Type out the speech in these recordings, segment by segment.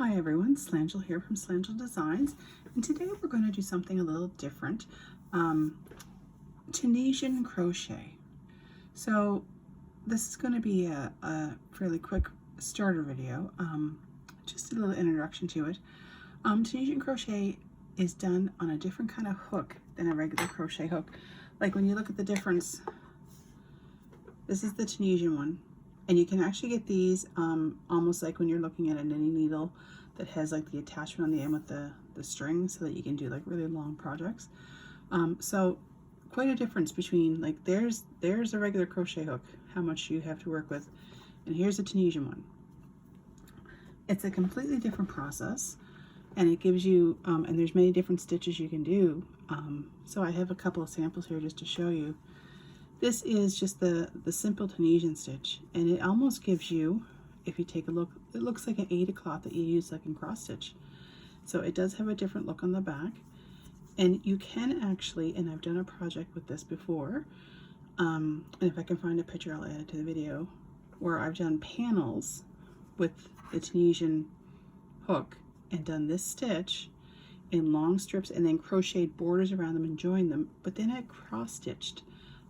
Hi everyone, Slangel here from Slangel Designs, and today we're going to do something a little different. Tunisian crochet. So this is going to be a fairly quick starter video, just a little introduction to it. Tunisian crochet is done on a different kind of hook than a regular crochet hook. Like when you look at the difference, this is the Tunisian one. And you can actually get these almost like when you're looking at a knitting needle that has like the attachment on the end with the string, so that you can do like really long projects. So quite a difference between, like, there's a regular crochet hook, how much you have to work with, and here's a Tunisian one. It's a completely different process, and it gives you, and there's many different stitches you can do. So I have a couple of samples here just to show you. This is just the simple Tunisian stitch, and it almost gives you, if you take a look, it looks like an Aida cloth that you use like in cross stitch. So it does have a different look on the back, and you can actually, and I've done a project with this before, and if I can find a picture I'll add it to the video, where I've done panels with the Tunisian hook and done this stitch in long strips and then crocheted borders around them and joined them, but then I cross stitched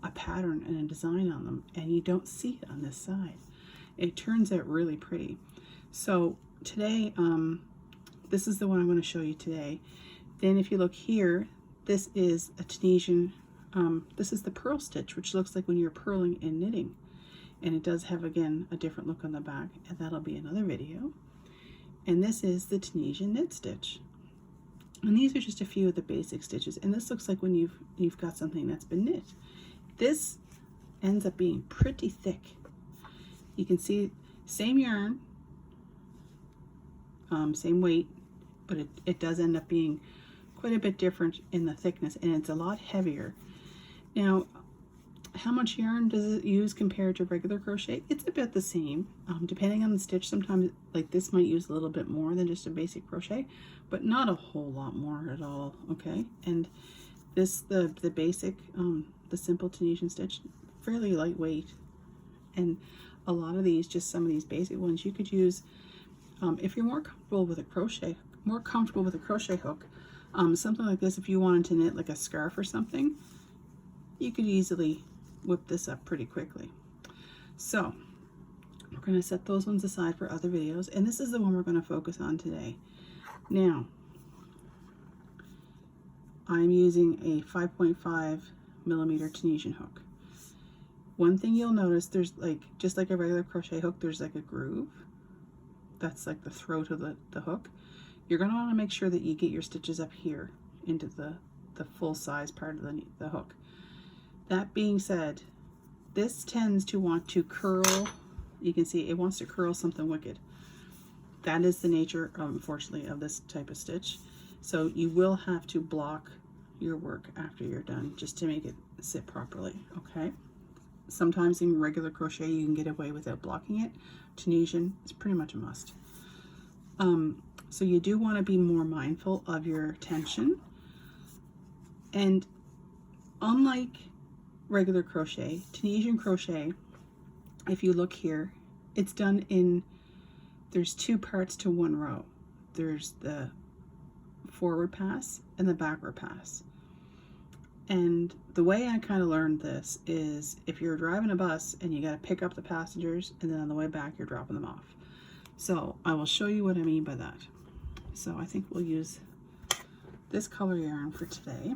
a pattern and a design on them, and you don't see it on this side. It turns out really pretty. So today, this is the one I'm going to show you today. Then if you look here, this is a Tunisian, this is the purl stitch, which looks like when you're purling and knitting, and it does have, again, a different look on the back, and that'll be another video. And this is the Tunisian knit stitch, and these are just a few of the basic stitches, and this looks like when you've got something that's been knit. This ends up being pretty thick. You can see same yarn, same weight, but it does end up being quite a bit different in the thickness, and it's a lot heavier. Now, how much yarn does it use compared to regular crochet? It's about the same, depending on the stitch. Sometimes like this might use a little bit more than just a basic crochet, but not a whole lot more at all, okay? And this, the basic, the simple Tunisian stitch, fairly lightweight, and a lot of these, just some of these basic ones, you could use if you're more comfortable with a crochet hook. Something like this, if you wanted to knit like a scarf or something, you could easily whip this up pretty quickly. So we're going to set those ones aside for other videos, and this is the one we're going to focus on today. Now, I'm using a 5.5 millimeter Tunisian hook. One thing you'll notice, there's like, just like a regular crochet hook, there's like a groove. That's like the throat of the hook. You're going to want to make sure that you get your stitches up here into the full size part of the hook. That being said, this tends to want to curl. You can see it wants to curl something wicked. That is the nature, unfortunately, of this type of stitch. So you will have to block your work after you're done just to make it sit properly, okay? Sometimes in regular crochet you can get away without blocking it. Tunisian is pretty much a must. So you do want to be more mindful of your tension, and unlike regular crochet, Tunisian crochet, if you look here, it's done in, there's two parts to one row. There's the forward pass and the backward pass. And the way I kind of learned this is, if you're driving a bus and you got to pick up the passengers, and then on the way back you're dropping them off. So I will show you what I mean by that. So I think we'll use this color yarn for today,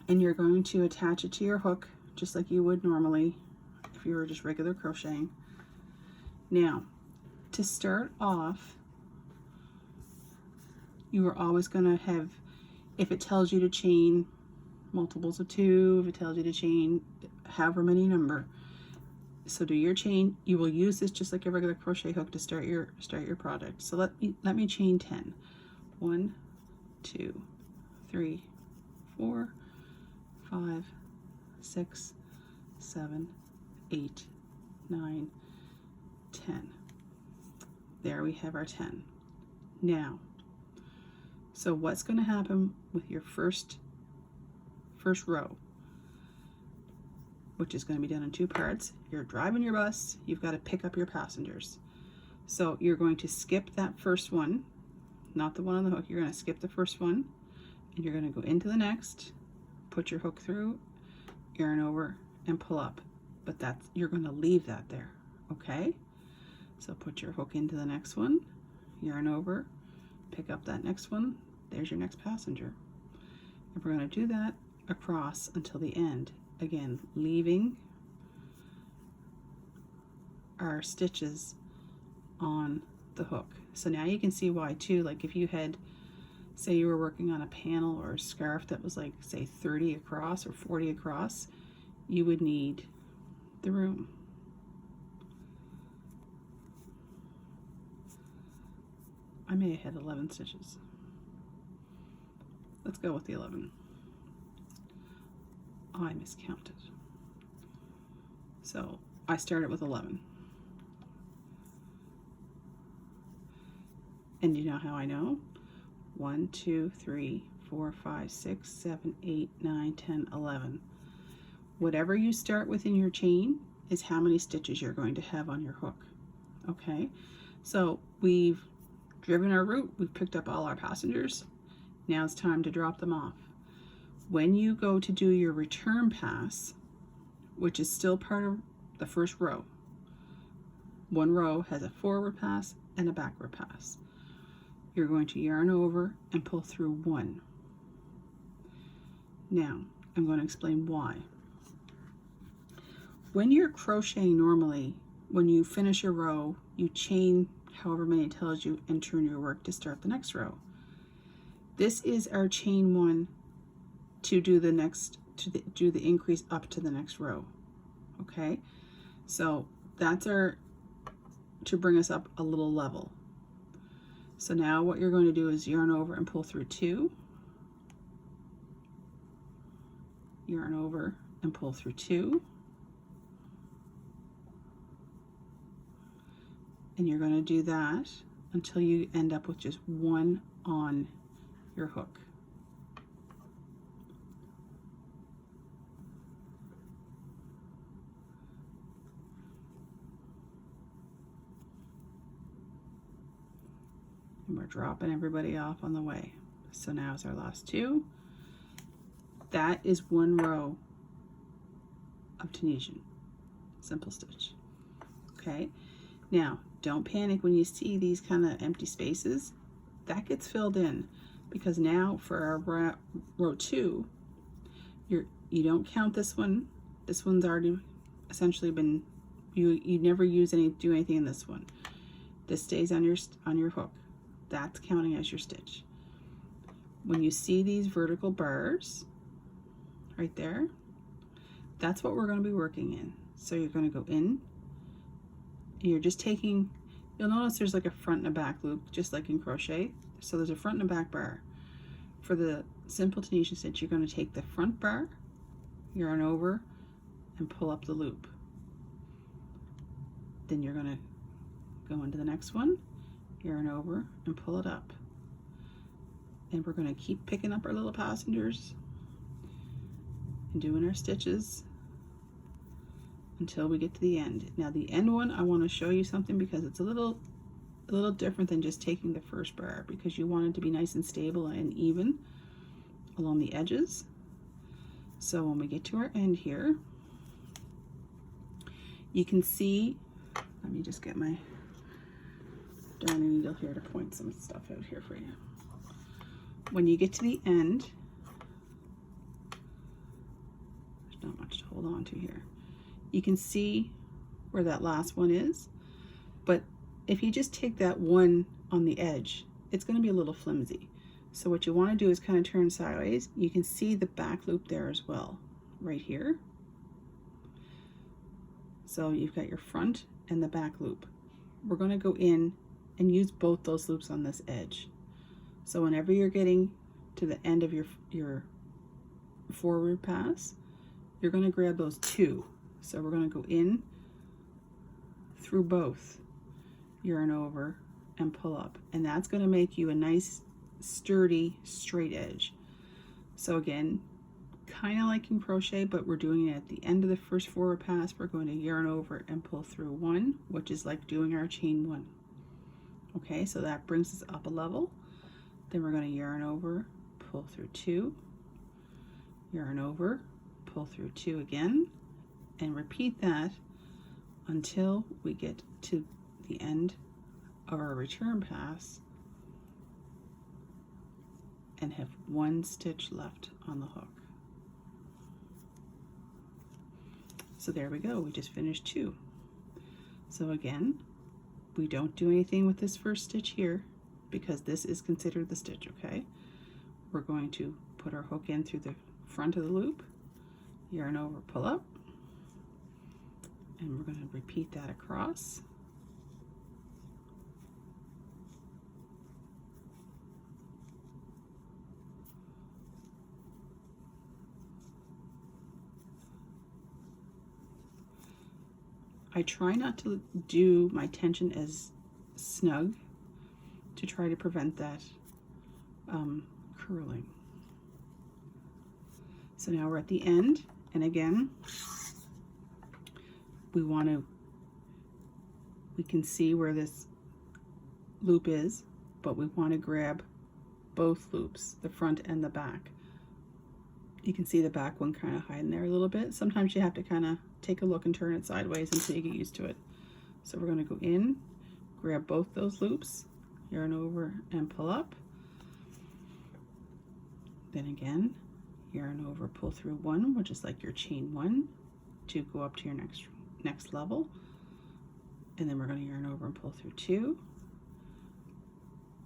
and you're going to attach it to your hook just like you would normally if you were just regular crocheting. Now, to start off, you are always going to have, if it tells you to chain multiples of 2, if it tells you to chain however many number, so do your chain. You will use this just like a regular crochet hook to start your project. So let me chain 10. 1, 2, 3, 4, 5, 6, 7, 8, 9, 10. There we have our 10. Now, so what's going to happen with your first row, which is going to be done in two parts? You're driving your bus, you've got to pick up your passengers. So you're going to skip that first one, not the one on the hook. You're going to skip the first one, and you're going to go into the next, put your hook through, yarn over, and pull up. But that's, you're going to leave that there, okay? So put your hook into the next one, yarn over, pick up that next one, there's your next passenger. And we're going to do that across until the end. Again, leaving our stitches on the hook. So now you can see why too, like if you had, say you were working on a panel or a scarf that was like, say 30 across or 40 across, you would need the room. I may have had 11 stitches. Let's go with the 11. I miscounted. So I started with 11. And you know how I know? 1, 2, 3, 4, 5, 6, 7, 8, 9, 10, 11. Whatever you start with in your chain is how many stitches you're going to have on your hook. Okay, so we've driven our route, we've picked up all our passengers. Now it's time to drop them off. When you go to do your return pass, which is still part of the first row, one row has a forward pass and a backward pass. You're going to yarn over and pull through one. Now, I'm going to explain why. When you're crocheting normally, when you finish a row, you chain however many it tells you and turn your work to start the next row. This is our chain one to do the next, do the increase up to the next row. Okay, so that's our, to bring us up a little level. So now what you're going to do is yarn over and pull through 2, yarn over and pull through 2, and you're going to do that until you end up with just one on your hook. And we're dropping everybody off on the way. So now is our last 2. That is one row of Tunisian simple stitch. Okay, now don't panic when you see these kind of empty spaces. That gets filled in, because now for our row 2, you don't count this one. This one's already essentially been, you never do anything in this one. This stays on your hook. That's counting as your stitch. When you see these vertical bars right there, that's what we're going to be working in. So you're going to go in, and you're just taking, you'll notice there's like a front and a back loop, just like in crochet. So there's a front and a back bar. For the simple Tunisian stitch, you're going to take the front bar, yarn over, and pull up the loop. Then you're going to go into the next one, yarn over and pull it up. And we're going to keep picking up our little passengers and doing our stitches until we get to the end. Now the end one, I want to show you something because it's a little different than just taking the first bar, because you want it to be nice and stable and even along the edges. So when we get to our end here, you can see, let me just get my darning needle here to point some stuff out here for you. When you get to the end, there's not much to hold on to here. You can see where that last one is, but if you just take that one on the edge, it's going to be a little flimsy. So what you want to do is kind of turn sideways. You can see the back loop there as well, right here. So you've got your front and the back loop. We're going to go in and use both those loops on this edge. So whenever you're getting to the end of your forward pass, you're going to grab those 2. So we're going to go in through both, yarn over and pull up, and that's going to make you a nice sturdy straight edge. So again, kind of like in crochet, but we're doing it at the end of the first forward pass. We're going to yarn over and pull through 1, which is like doing our chain 1. Okay, so that brings us up a level. Then we're going to yarn over, pull through 2, yarn over, pull through 2 again, and repeat that until we get to the end of our return pass and have 1 stitch left on the hook. So there we go, we just finished 2. So again, we don't do anything with this first stitch here because this is considered the stitch, okay? We're going to put our hook in through the front of the loop, yarn over, pull up, and we're going to repeat that across. I try not to do my tension as snug to try to prevent that curling. So now we're at the end, and again, we can see where this loop is, but we want to grab both loops, the front and the back. You can see the back one kind of hiding there a little bit. Sometimes you have to kind of take a look and turn it sideways until you get used to it. So we're going to go in, grab both those loops, yarn over and pull up. Then again, yarn over, pull through 1, which is like your chain 1, to go up to your next level. And then we're going to yarn over and pull through 2,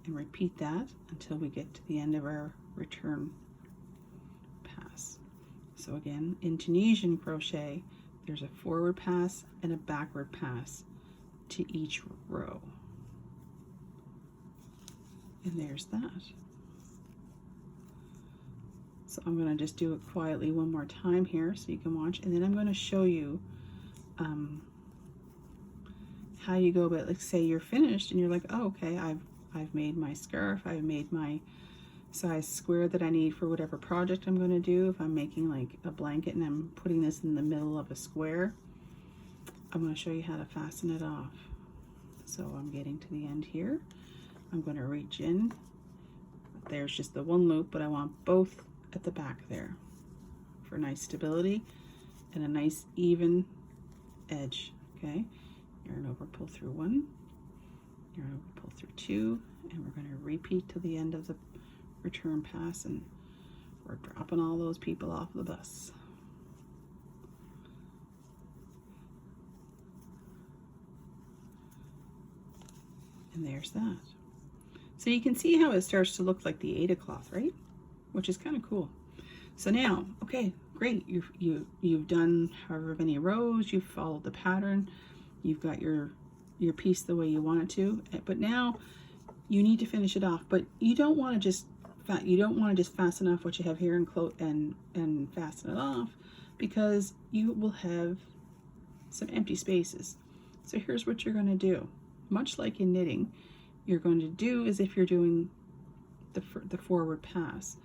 and repeat that until we get to the end of our return pass. So again, in Tunisian crochet, there's a forward pass and a backward pass to each row. And there's that. So I'm going to just do it quietly one more time here so you can watch, and then I'm going to show you how you go about, like, say you're finished and you're like, oh, okay, I've made my scarf, I've made my size square that I need for whatever project I'm going to do. If I'm making like a blanket and I'm putting this in the middle of a square, I'm going to show you how to fasten it off. So I'm getting to the end here. I'm going to reach in. There's just the one loop, but I want both at the back there for nice stability and a nice even edge. Okay, yarn over, pull through 1, yarn over, pull through 2, and we're going to repeat to the end of the return pass, and we're dropping all those people off the bus. And there's that. So you can see how it starts to look like the Aida cloth, right? Which is kind of cool. So now, okay, great. You've done however many rows, you've followed the pattern, you've got your piece the way you want it to, but now you need to finish it off. But you don't want to just fasten off what you have here and fasten it off, because you will have some empty spaces. So here's what you're going to do. Much like in knitting, you're going to do as if you're doing the forward pass.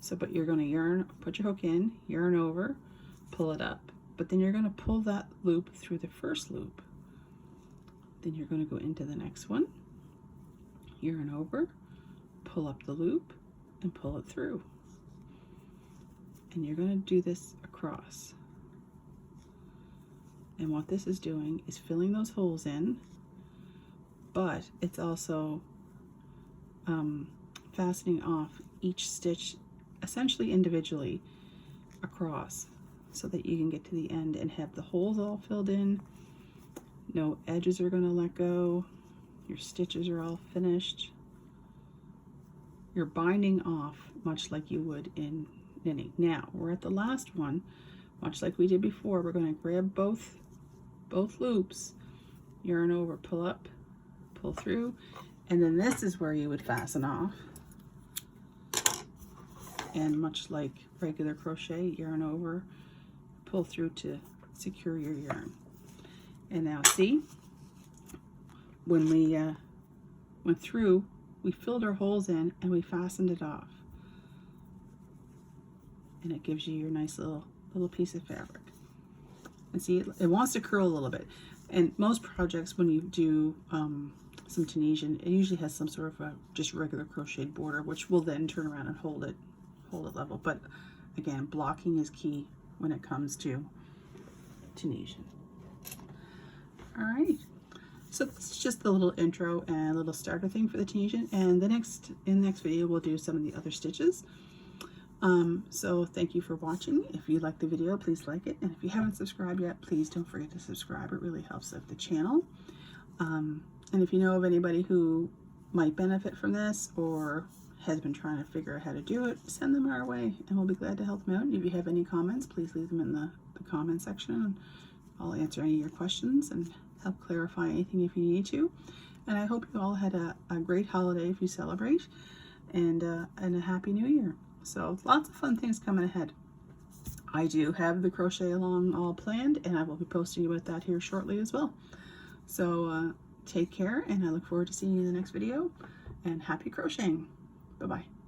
So, but you're going to put your hook in, yarn over, pull it up, but then you're going to pull that loop through the first loop. Then you're going to go into the next one, yarn over, pull up the loop, and pull it through. And you're going to do this across. And what this is doing is filling those holes in, but it's also fastening off each stitch essentially individually across, so that you can get to the end and have the holes all filled in. No edges are going to let go. Your stitches are all finished. You're binding off much like you would in knitting. Now we're at the last one, much like we did before. We're going to grab both loops, yarn over, pull up, pull through, and then this is where you would fasten off. And much like regular crochet, yarn over, pull through to secure your yarn. And now see, when we went through, we filled our holes in and we fastened it off. And it gives you your nice little piece of fabric. And see, it wants to curl a little bit. And most projects, when you do some Tunisian. It usually has some sort of a just regular crocheted border, which will then turn around and hold it level. But again, blocking is key when it comes to Tunisian. All right, so this is just the little intro and a little starter thing for the Tunisian, and in the next video we'll do some of the other stitches. So thank you for watching. If you like the video, please like it, and if you haven't subscribed yet, please don't forget to subscribe. It really helps out the channel. And if you know of anybody who might benefit from this or has been trying to figure out how to do it, send them our way and we'll be glad to help them out. And if you have any comments, please leave them in the comment section, and I'll answer any of your questions and help clarify anything if you need to. And I hope you all had a great holiday if you celebrate, and a happy new year. So lots of fun things coming ahead. I do have the crochet along all planned, and I will be posting about that here shortly as well. So take care, and I look forward to seeing you in the next video, and happy crocheting. Bye-bye.